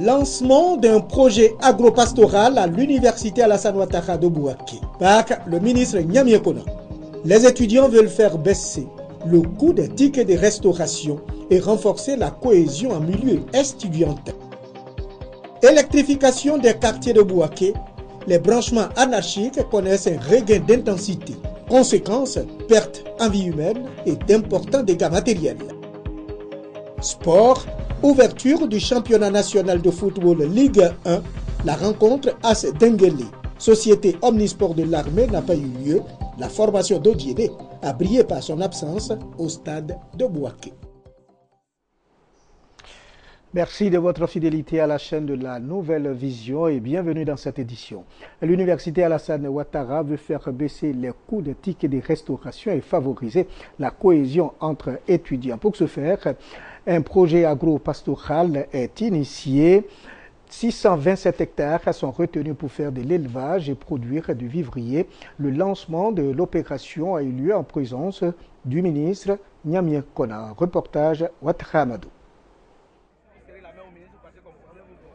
Lancement d'un projet agropastoral à l'université Alassane Ouattara de Bouaké par le ministre Niamey Kona. Les étudiants veulent faire baisser le coût des tickets de restauration et renforcer la cohésion en milieu estudiantin. Électrification des quartiers de Bouaké, les branchements anarchiques connaissent un regain d'intensité. Conséquence, perte en vie humaine et d'importants dégâts matériels. Sport, ouverture du championnat national de football Ligue 1, la rencontre AS Denguélé. Société Omnisport de l'armée n'a pas eu lieu. La formation d'Odiédé a brillé par son absence au stade de Bouaké. Merci de votre fidélité à la chaîne de la Nouvelle Vision et bienvenue dans cette édition. L'université Alassane Ouattara veut faire baisser les coûts des tickets de restauration et favoriser la cohésion entre étudiants. Pour ce faire, un projet agro-pastoral est initié. 627 hectares sont retenus pour faire de l'élevage et produire du vivrier. Le lancement de l'opération a eu lieu en présence du ministre Niamey Kona. Reportage Ouattara Amadou.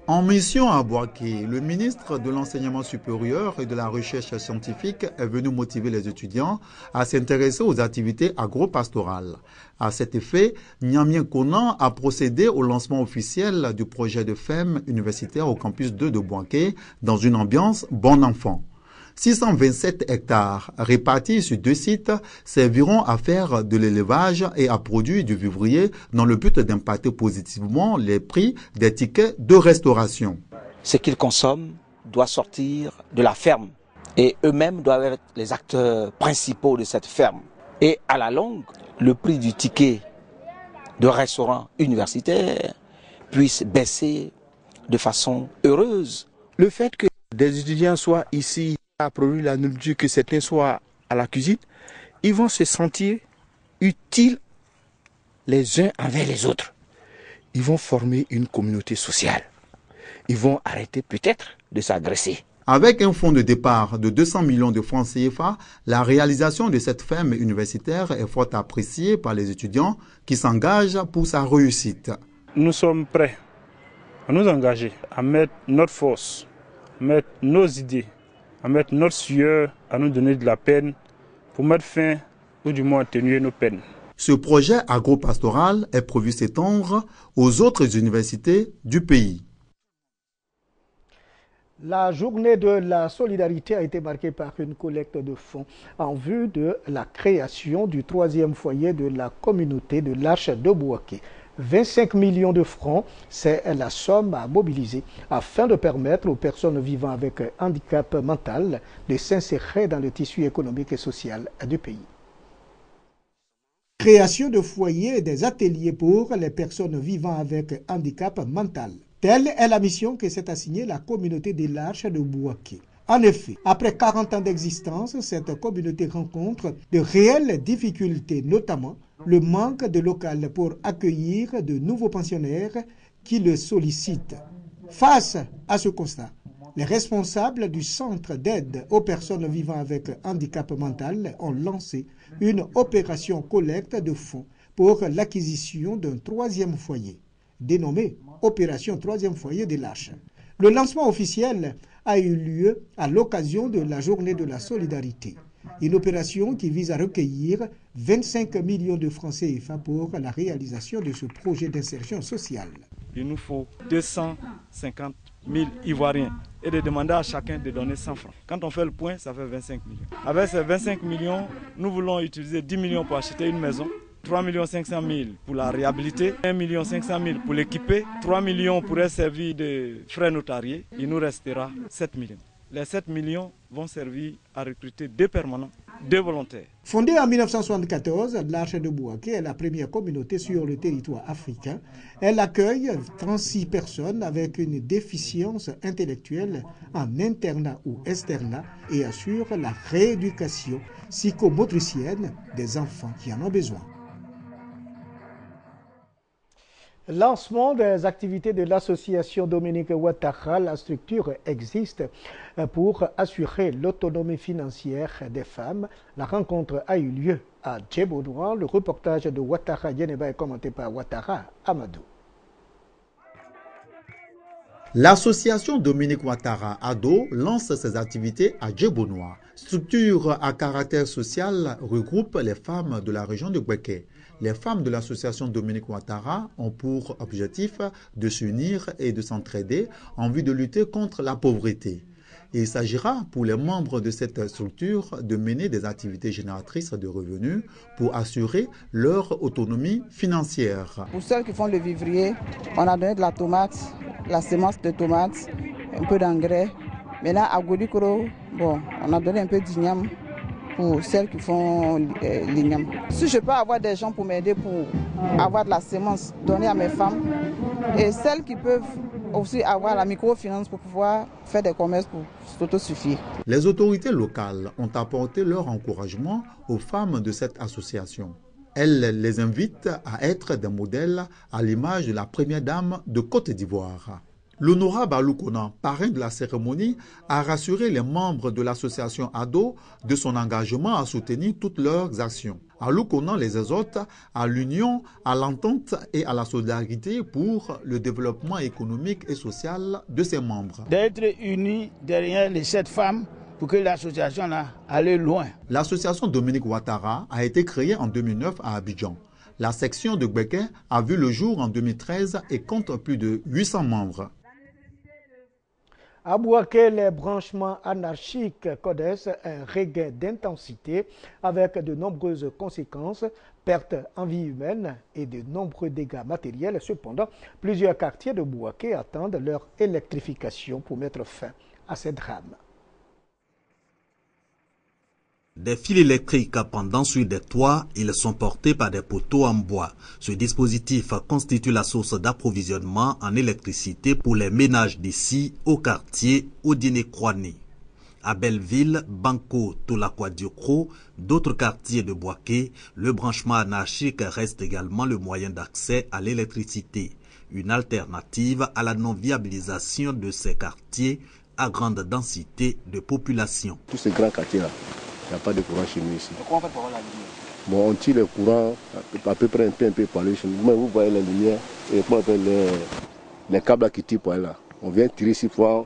En mission à Bouaké, le ministre de l'Enseignement supérieur et de la Recherche scientifique est venu motiver les étudiants à s'intéresser aux activités agro-pastorales. À cet effet, Niamey Kona a procédé au lancement officiel du projet de ferme universitaire au campus 2 de Bouaké dans une ambiance bon enfant. 627 hectares répartis sur 2 sites serviront à faire de l'élevage et à produire du vivrier dans le but d'impacter positivement les prix des tickets de restauration. Ce qu'ils consomment doit sortir de la ferme et eux-mêmes doivent être les acteurs principaux de cette ferme. Et à la longue, le prix du ticket de restaurant universitaire puisse baisser de façon heureuse. Le fait que des étudiants soient ici à produire la nourriture, que certains soient à la cuisine, ils vont se sentir utiles les uns envers les autres. Ils vont former une communauté sociale. Ils vont arrêter peut-être de s'agresser. Avec un fonds de départ de 200 millions de francs CFA, la réalisation de cette ferme universitaire est fort appréciée par les étudiants qui s'engagent pour sa réussite. Nous sommes prêts à nous engager, à mettre notre force, à mettre nos idées, à mettre notre sueur, à nous donner de la peine pour mettre fin ou du moins atténuer nos peines. Ce projet agro-pastoral est prévu s'étendre aux autres universités du pays. La journée de la solidarité a été marquée par une collecte de fonds en vue de la création du 3e foyer de la communauté de l'Arche de Bouaké. 25 millions de francs, c'est la somme à mobiliser afin de permettre aux personnes vivant avec un handicap mental de s'insérer dans le tissu économique et social du pays. Création de foyers et des ateliers pour les personnes vivant avec handicap mental. Telle est la mission que s'est assignée la communauté de l'Arche de Bouaké. En effet, après 40 ans d'existence, cette communauté rencontre de réelles difficultés, notamment le manque de local pour accueillir de nouveaux pensionnaires qui le sollicitent. Face à ce constat, les responsables du centre d'aide aux personnes vivant avec handicap mental ont lancé une opération collecte de fonds pour l'acquisition d'un 3e foyer, dénommé Opération 3e foyer de l'Arche. Le lancement officiel a eu lieu à l'occasion de la journée de la solidarité. Une opération qui vise à recueillir 25 millions de francs CFA pour la réalisation de ce projet d'insertion sociale. Il nous faut 250 000 Ivoiriens et de demander à chacun de donner 100 francs. Quand on fait le point, ça fait 25 millions. Avec ces 25 millions, nous voulons utiliser 10 millions pour acheter une maison, 3 500 000 pour la réhabiliter, 1 500 000 pour l'équiper, 3 millions pourraient servir de frais notariés. Il nous restera 7 millions. Les 7 millions vont servir à recruter 2 permanents, 2 volontaires. Fondée en 1974, l'Arche de Bouaké est la première communauté sur le territoire africain. Elle accueille 36 personnes avec une déficience intellectuelle en internat ou externat et assure la rééducation psychomotricienne des enfants qui en ont besoin. Lancement des activités de l'association Dominique Ouattara, la structure existe pour assurer l'autonomie financière des femmes. La rencontre a eu lieu à Djeboudoua. Le reportage de Ouattara Yeneba est commenté par Ouattara Amadou. L'association Dominique Ouattara Ado lance ses activités à Djebonois. Structure à caractère social regroupe les femmes de la région de Gbeke. Les femmes de l'association Dominique Ouattara ont pour objectif de s'unir et de s'entraider en vue de lutter contre la pauvreté. Il s'agira pour les membres de cette structure de mener des activités génératrices de revenus pour assurer leur autonomie financière. Pour celles qui font le vivrier, on a donné de la tomate, la semence de tomates, un peu d'engrais. Maintenant à Godikoro, bon, on a donné un peu d'igname pour celles qui font l'igname. Si je peux avoir des gens pour m'aider pour avoir de la semence, donner à mes femmes et celles qui peuvent aussi avoir la microfinance pour pouvoir faire des commerces pour s'autosuffire. Les autorités locales ont apporté leur encouragement aux femmes de cette association. Elles les invitent à être des modèles à l'image de la première dame de Côte d'Ivoire. L'honorable Alou Konan, parrain de la cérémonie, a rassuré les membres de l'association ADO de son engagement à soutenir toutes leurs actions. Alou Konan les exhorte à l'union, à l'entente et à la solidarité pour le développement économique et social de ses membres. D'être unis derrière les 7 femmes pour que l'association aille loin. L'association Dominique Ouattara a été créée en 2009 à Abidjan. La section de Gbeke a vu le jour en 2013 et compte plus de 800 membres. À Bouaké, les branchements anarchiques connaissent un regain d'intensité avec de nombreuses conséquences, pertes en vie humaine et de nombreux dégâts matériels. Cependant, plusieurs quartiers de Bouaké attendent leur électrification pour mettre fin à ces drames. Des fils électriques pendant sur des toits, ils sont portés par des poteaux en bois. Ce dispositif constitue la source d'approvisionnement en électricité pour les ménages d'ici au quartier Odiné-Krouani. À Belleville, Banco, Toulakwa-Diokro, d'autres quartiers de Bouaké, le branchement anarchique reste également le moyen d'accès à l'électricité. Une alternative à la non-viabilisation de ces quartiers à grande densité de population. Tous ces grands quartiers-là, il n'y a pas de courant chez nous ici. Comment on fait pour avoir la lumière? Bon, on tire le courant à peu près un peu pour aller chez nous. Mais vous voyez les lumières et les câbles qui tirent pour aller là. On vient tirer ici pour...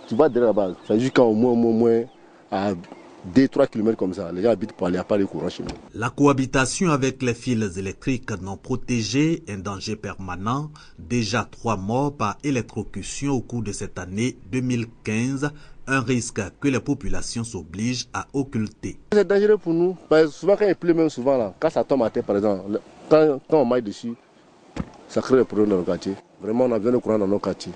Tu vas derrière là-bas. Ça jusqu'à au moins à 2-3 km comme ça. Les gens habitent pour aller, il n'y a pas de courant chez nous. La cohabitation avec les fils électriques non protégés, un danger permanent. Déjà 3 morts par électrocution au cours de cette année 2015. Un risque que les populations s'obligent à occulter. C'est dangereux pour nous. Parce que souvent quand il pleut, même souvent là, quand ça tombe à terre par exemple, quand on maille dessus, ça crée des problèmes dans le quartier. Vraiment, on a besoin de courant dans nos quartiers.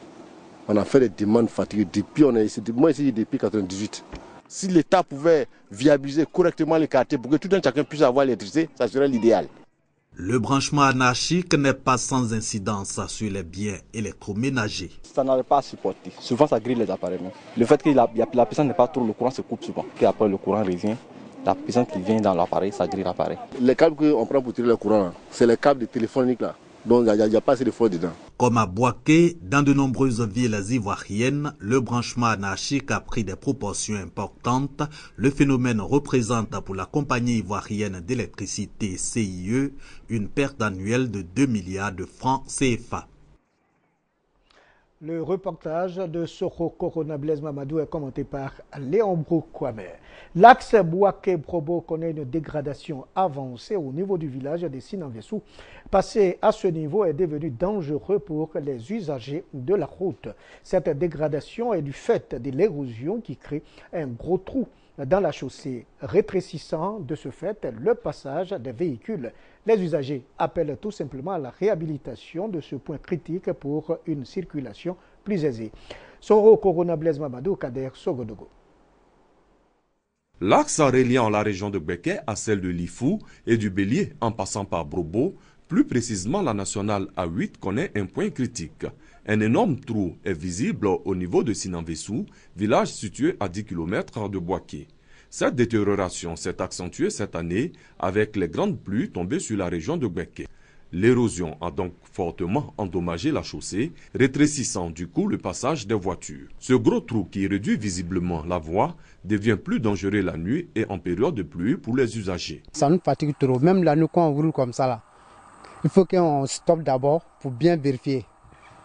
On a fait des demandes fatiguées depuis, on est ici, moi ici depuis 1998. Si l'État pouvait viabiliser correctement les quartiers pour que tout un chacun puisse avoir l'électricité, ça serait l'idéal. Le branchement anarchique n'est pas sans incidence sur les biens électroménagers. Ça n'arrive pas à supporter. Souvent, ça grille les appareils. Le fait que la puissance n'est pas trop, le courant se coupe souvent. Puis après, le courant revient. La puissance qui vient dans l'appareil, ça grille l'appareil. Les câbles qu'on prend pour tirer le courant, c'est les câbles téléphoniques là. Donc, il n'y a pas assez de force dedans. Comme à Bouaké, dans de nombreuses villes ivoiriennes, le branchement anarchique a pris des proportions importantes. Le phénomène représente pour la compagnie ivoirienne d'électricité CIE une perte annuelle de 2 milliards de francs CFA. Le reportage de Soro Corona Blaise Mamadou est commenté par Léon Brou-Kwame. L'axe Bouaké-Brobo connaît une dégradation avancée au niveau du village de Sinanvessou. Passer à ce niveau est devenu dangereux pour les usagers de la route. Cette dégradation est du fait de l'érosion qui crée un gros trou dans la chaussée, rétrécissant de ce fait le passage des véhicules. Les usagers appellent tout simplement à la réhabilitation de ce point critique pour une circulation plus aisée. Soro Corona Blaise Mamadou, Kader Sogodogo. L'axe reliant la région de Gbeke à celle de Lifou et du Bélier en passant par Brobo, plus précisément la nationale A8 connaît un point critique. Un énorme trou est visible au niveau de Sinanvessou, village situé à 10 km de Bouaké. Cette détérioration s'est accentuée cette année avec les grandes pluies tombées sur la région de Gbeke. L'érosion a donc fortement endommagé la chaussée, rétrécissant du coup le passage des voitures. Ce gros trou qui réduit visiblement la voie devient plus dangereux la nuit et en période de pluie pour les usagers. Ça nous fatigue trop, même la nuit quand on roule comme ça là. Il faut qu'on stoppe d'abord pour bien vérifier.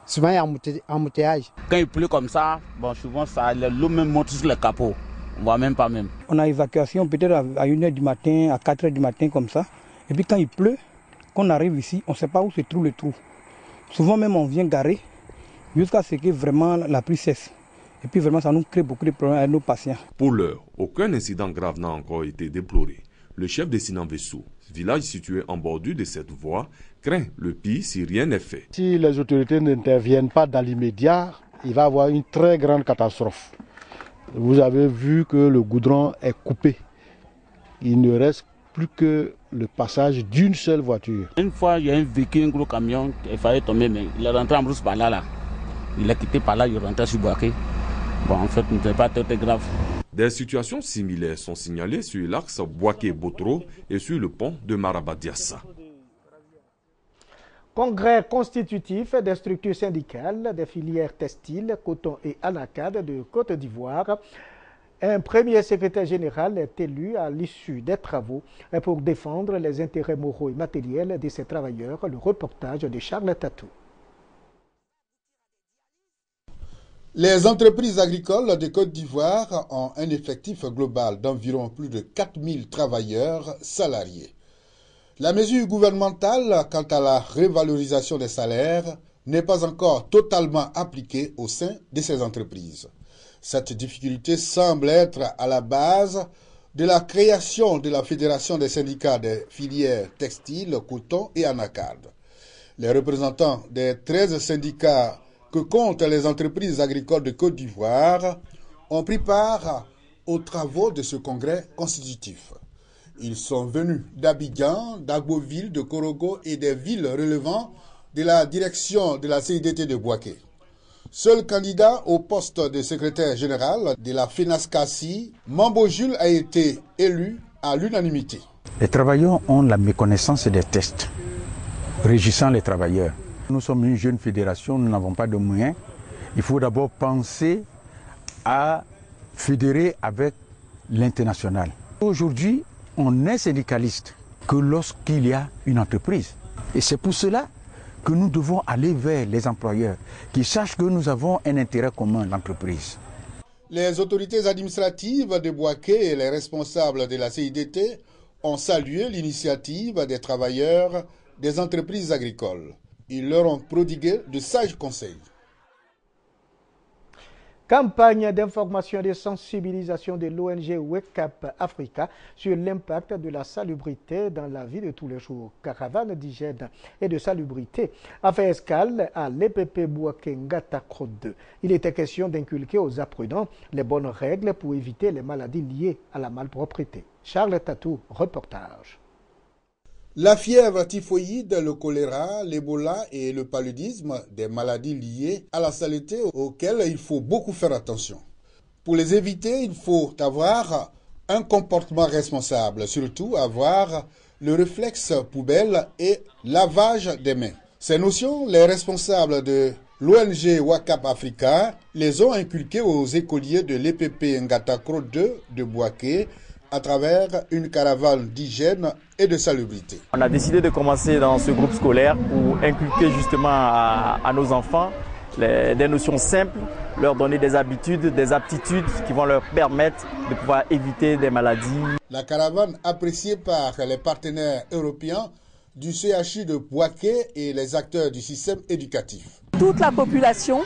Souvent, il y a embouteillage. Quand il pleut comme ça, bon, souvent, l'eau même monte sur le capot. On ne voit même pas même. On a évacuation peut-être à 1h du matin, à 4h du matin comme ça. Et puis quand il pleut, quand on arrive ici, on ne sait pas où se trouve le trou. Souvent même on vient garer jusqu'à ce que vraiment la pluie cesse. Et puis vraiment ça nous crée beaucoup de problèmes avec nos patients. Pour l'heure, aucun incident grave n'a encore été déploré. Le chef de Sinanvessou, village situé en bordure de cette voie, craint le pire si rien n'est fait. Si les autorités n'interviennent pas dans l'immédiat, il va y avoir une très grande catastrophe. Vous avez vu que le goudron est coupé. Il ne reste plus que le passage d'une seule voiture. Une fois, il y a un véhicule, un gros camion, il fallait tomber, mais il est rentré en brousse par là. Il est quitté par là, il est rentré sur Boaké. Bon, en fait, ce n'est pas très grave. Des situations similaires sont signalées sur l'axe Boaké-Botro et sur le pont de Marabadiassa. Congrès constitutif des structures syndicales des filières textiles, coton et anacarde de Côte d'Ivoire. Un premier secrétaire général est élu à l'issue des travaux pour défendre les intérêts moraux et matériels de ces travailleurs. Le reportage de Charles Tatou. Les entreprises agricoles de Côte d'Ivoire ont un effectif global d'environ plus de 4000 travailleurs salariés. La mesure gouvernementale quant à la revalorisation des salaires n'est pas encore totalement appliquée au sein de ces entreprises. Cette difficulté semble être à la base de la création de la Fédération des syndicats des filières textiles, coton et anacarde. Les représentants des 13 syndicats que comptent les entreprises agricoles de Côte d'Ivoire ont pris part aux travaux de ce congrès constitutif. Ils sont venus d'Abidjan, d'Agboville, de Korogo et des villes relevant de la direction de la CIDT de Boaké. Seul candidat au poste de secrétaire général de la FENASCACI, Mambo Jules a été élu à l'unanimité. Les travailleurs ont la méconnaissance des tests régissant les travailleurs. Nous sommes une jeune fédération, nous n'avons pas de moyens. Il faut d'abord penser à fédérer avec l'international. Aujourd'hui, on est syndicaliste que lorsqu'il y a une entreprise. Et c'est pour cela que nous devons aller vers les employeurs, qui sachent que nous avons un intérêt commun, l'entreprise. Les autorités administratives de Boaké et les responsables de la CIDT ont salué l'initiative des travailleurs des entreprises agricoles. Ils leur ont prodigué de sages conseils. Campagne d'information et de sensibilisation de l'ONG Wake Up Africa sur l'impact de la salubrité dans la vie de tous les jours. Caravane d'hygiène et de salubrité a fait escale à l'EPP Boaké Ngata Krot 2. Il était question d'inculquer aux apprenants les bonnes règles pour éviter les maladies liées à la malpropreté. Charles Tatou, reportage. La fièvre typhoïde, le choléra, l'Ebola et le paludisme, des maladies liées à la saleté auxquelles il faut beaucoup faire attention. Pour les éviter, il faut avoir un comportement responsable, surtout avoir le réflexe poubelle et lavage des mains. Ces notions, les responsables de l'ONG Wake Up Africa les ont inculquées aux écoliers de l'EPP Ngata Krot 2 de Boaké à travers une caravane d'hygiène et de salubrité. On a décidé de commencer dans ce groupe scolaire pour inculquer justement à nos enfants des notions simples, leur donner des habitudes, des aptitudes qui vont leur permettre de pouvoir éviter des maladies. La caravane appréciée par les partenaires européens du CHU de Boaké et les acteurs du système éducatif. Toute la population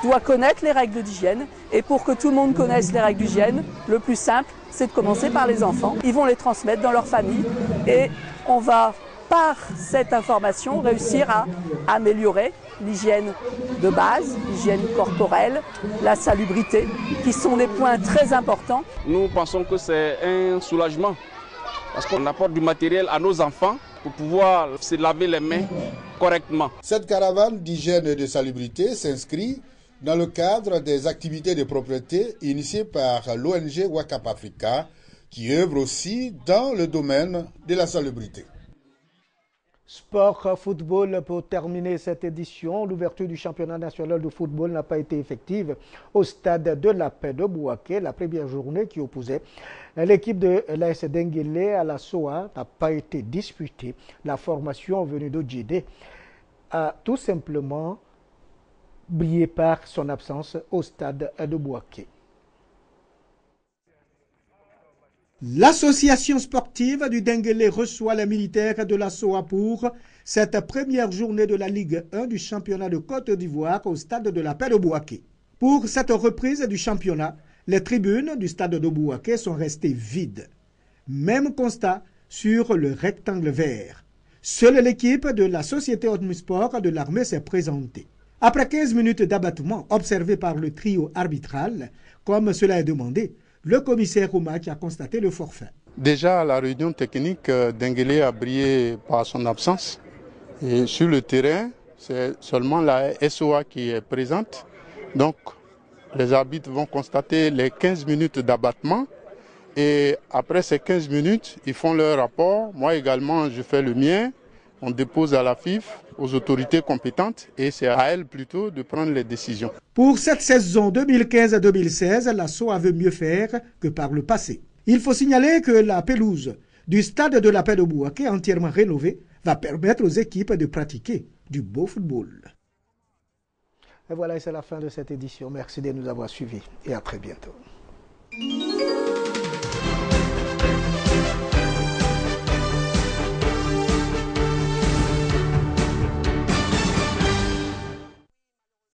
doit connaître les règles d'hygiène et pour que tout le monde connaisse les règles d'hygiène, le plus simple, c'est de commencer par les enfants. Ils vont les transmettre dans leur famille et on va, par cette information, réussir à améliorer l'hygiène de base, l'hygiène corporelle, la salubrité, qui sont des points très importants. Nous pensons que c'est un soulagement parce qu'on apporte du matériel à nos enfants pour pouvoir se laver les mains correctement. Cette caravane d'hygiène et de salubrité s'inscrit dans le cadre des activités de propreté initiées par l'ONG Wake Up Africa, qui œuvre aussi dans le domaine de la salubrité. Sport football pour terminer cette édition. L'ouverture du championnat national de football n'a pas été effective au stade de la Paix de Boaké. La première journée qui opposait l'équipe de l'AS Denguélé à la SOA n'a pas été disputée. La formation venue de Djedé a tout simplement brillé par son absence au stade de Bouaké. L'association sportive du Denguélé reçoit les militaires de la SOA pour cette première journée de la Ligue 1 du championnat de Côte d'Ivoire au stade de la Paix de Bouaké. Pour cette reprise du championnat, les tribunes du stade de Bouaké sont restées vides. Même constat sur le rectangle vert. Seule l'équipe de la société Omnisport de l'armée s'est présentée. Après 15 minutes d'abattement observé par le trio arbitral, comme cela est demandé, le commissaire au match a constaté le forfait. Déjà à la réunion technique, Denguélé a brillé par son absence. Et sur le terrain, c'est seulement la SOA qui est présente. Donc les arbitres vont constater les 15 minutes d'abattement. Et après ces 15 minutes, ils font leur rapport. Moi également, je fais le mien. On dépose à la FIF, aux autorités compétentes, et c'est à elles plutôt de prendre les décisions. Pour cette saison 2015-2016, la SOA veut mieux faire que par le passé. Il faut signaler que la pelouse du stade de la Paix de Bouaké, entièrement rénovée, va permettre aux équipes de pratiquer du beau football. Et voilà, c'est la fin de cette édition. Merci de nous avoir suivis et à très bientôt.